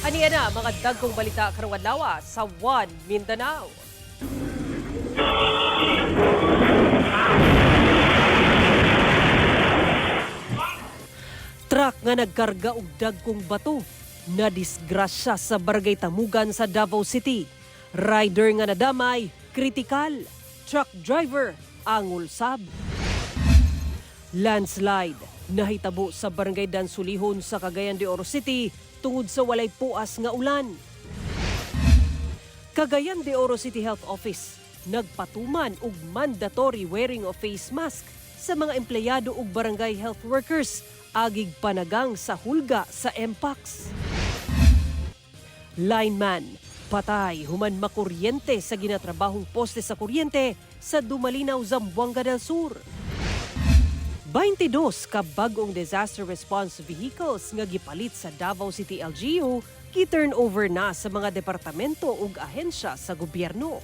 Aniya na mga dagkong balita karong adlaw sa One Mindanao. Truck nga nagkarga og dagkong bato na disgrasya sa Barangay Tamugan sa Davao City. Rider nga nadamay, kritikal. Truck driver ang ulsab. Landslide nahitabo sa Barangay Dansulihon sa Cagayan de Oro City tungod sa walay puas nga ulan. Cagayan de Oro City Health Office nagpatuman og mandatory wearing of face mask sa mga empleyado ug barangay health workers agig panagang sa hulga sa MPAX. Lineman patay human makuryente sa ginatrabahong poste sa kuryente sa Dumalinaw, Zamboanga del Sur. 22 ka bag-ong disaster response vehicles nga gipalit sa Davao City LGU gi-turn over na sa mga departamento ug ahensya sa gobyerno.